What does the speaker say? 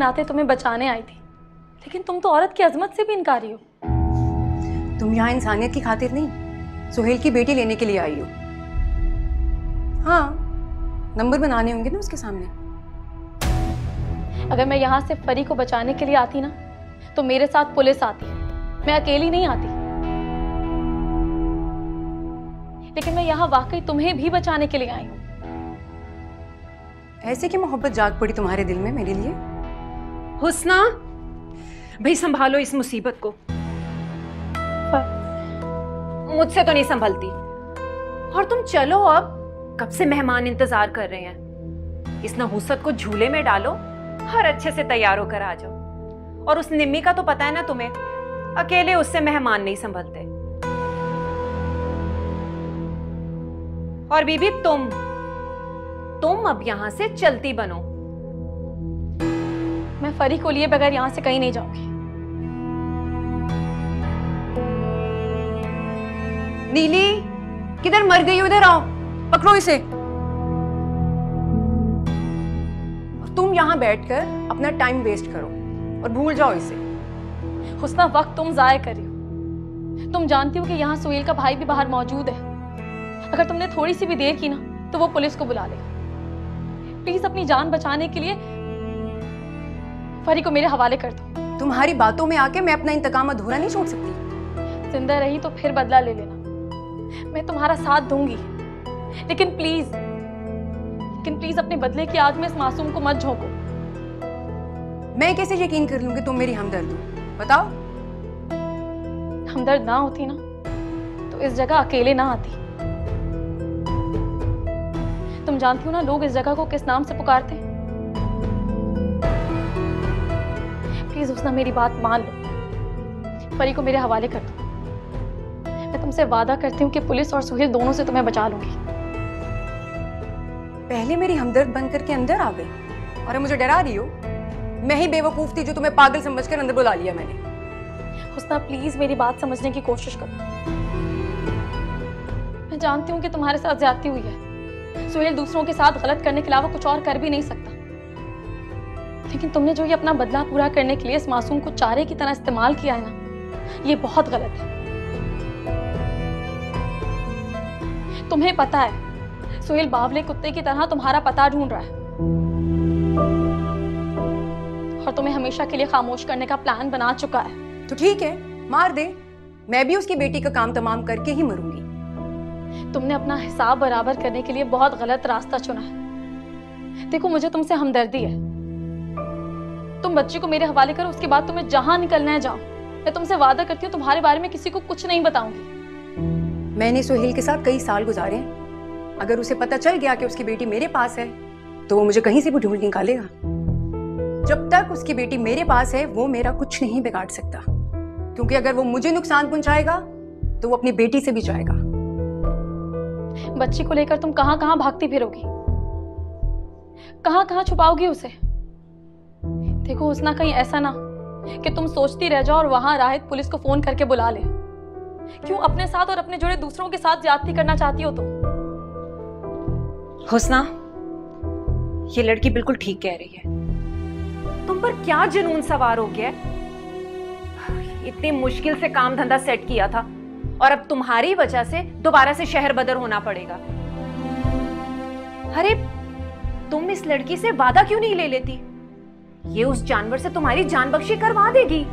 नाते तुम्हें बचाने आई थी, लेकिन तुम तो औरत की अजमत से भी इनकारी हो। तुम यहाँ इंसानियत की खातिर नहीं, सुहेल की बेटी लेने के लिए आई हो। हाँ, नंबर बनाने होंगे ना उसके सामने। अगर मैं यहाँ से फरी को बचाने के लिए आती ना, तो मेरे साथ पुलिस आती, मैं अकेली नहीं आती। लेकिन मैं यहाँ वाकई तुम्हें भी बचाने के लिए आई हूँ। ऐसे की मोहब्बत जाग पड़ी तुम्हारे दिल में मेरे लिए? हुस्ना, भाई संभालो इस मुसीबत को। मुझसे तो नहीं संभलती। और तुम चलो अब, कब से मेहमान इंतजार कर रहे हैं। इस नहुसत को झूले में डालो और अच्छे से तैयार होकर आ जाओ। और उस निम्मी का तो पता है ना तुम्हें, अकेले उससे मेहमान नहीं संभलते। और बीबी तुम अब यहां से चलती बनो। मैं फरी को लिए बगैर यहाँ से कहीं नहीं जाऊंगी। नीली, किधर मर गई हो? इधर आओ, पकड़ो इसे। और तुम यहाँ बैठकर अपना टाइम वेस्ट करो और भूल जाओ इसे। हुस्ना, वक्त तुम जाया कर रही हो। तुम जानती हो कि यहाँ सुहेल का भाई भी बाहर मौजूद है। अगर तुमने थोड़ी सी भी देर की ना, तो वो पुलिस को बुला लेगा। प्लीज अपनी जान बचाने के लिए फरी को मेरे हवाले कर दो। तुम्हारी बातों में आके मैं अपना इंतकाम अधूरा नहीं छोड़ सकती। जिंदा रही तो फिर बदला ले लेना, मैं तुम्हारा साथ दूंगी। लेकिन प्लीज अपने बदले की आग में इस मासूम को मत झोंको। मैं कैसे यकीन कर लूं कि तुम मेरी हमदर्द हो? बताओ। हमदर्द ना होती ना, तो इस जगह अकेले ना आती। तुम जानती हो ना लोग इस जगह को किस नाम से पुकारते हैं? प्लीज हुस्ना, मेरी बात मान लो। फरी को मेरे हवाले कर दो। मैं तुमसे वादा करती हूँ कि पुलिस और सुहेल दोनों से तुम्हें बचा लूंगी। पहले मेरी हमदर्द बन करके अंदर आ गई और अब मुझे डरा रही हो? मैं ही बेवकूफ थी जो तुम्हें पागल समझकर अंदर बुला लिया मैंने। हुस्ना, प्लीज मेरी बात समझने की कोशिश करो। मैं जानती हूँ कि तुम्हारे साथ ज्यादती हुई है। सुहेल दूसरों के साथ गलत करने के अलावा कुछ और कर भी नहीं सकता। लेकिन तुमने जो ये अपना बदला पूरा करने के लिए इस मासूम को चारे की तरह इस्तेमाल किया है ना, ये बहुत गलत है। तुम्हें पता है सुहेल बावले कुत्ते की तरह तुम्हारा पता ढूंढ रहा है और तुम्हें हमेशा के लिए खामोश करने का प्लान बना चुका है। तो ठीक है, मार दे। मैं भी उसकी बेटी का काम तमाम करके ही मरूंगी। तुमने अपना हिसाब बराबर करने के लिए बहुत गलत रास्ता चुना है। देखो, मुझे तुमसे हमदर्दी है। तुम बच्ची को मेरे हवाले करो, उसके बाद तुम्हें जहां निकलना है जाओ। मैं तुमसे वादा करती हूँ तुम्हारे बारे में किसी को कुछ नहीं बताऊंगी। मैंने सुहेल के साथ कई साल गुजारे हैं। अगर उसे पता चल गया कि उसकी बेटी मेरे पास है, तो वो मुझे कहीं से भी ढूंढ निकालेगा। जब तक उसकी बेटी मेरे पास है, वो मेरा कुछ नहीं बिगाड़ सकता। क्योंकि अगर वो मुझे नुकसान पहुंचाएगा, तो वो अपनी बेटी से भी जाएगा। बच्ची को लेकर तुम कहां कहां भागती फिरोगी, कहां कहां छुपाओगी उसे? देखो हुस्ना, कहीं ऐसा ना कि तुम सोचती रह जाओ और वहां राहित पुलिस को फोन करके बुला ले। क्यों अपने साथ और अपने जुड़े दूसरों के साथ ज्यादती करना चाहती हो तुम? हुस्ना, ये लड़की बिल्कुल ठीक कह रही है। तुम पर क्या जुनून सवार हो गया? इतनी मुश्किल से काम धंधा सेट किया था और अब तुम्हारी वजह से दोबारा से शहर बदर होना पड़ेगा। अरे तुम इस लड़की से वादा क्यों नहीं ले लेती? ये उस जानवर से तुम्हारी जान बख्शी करवा देगी।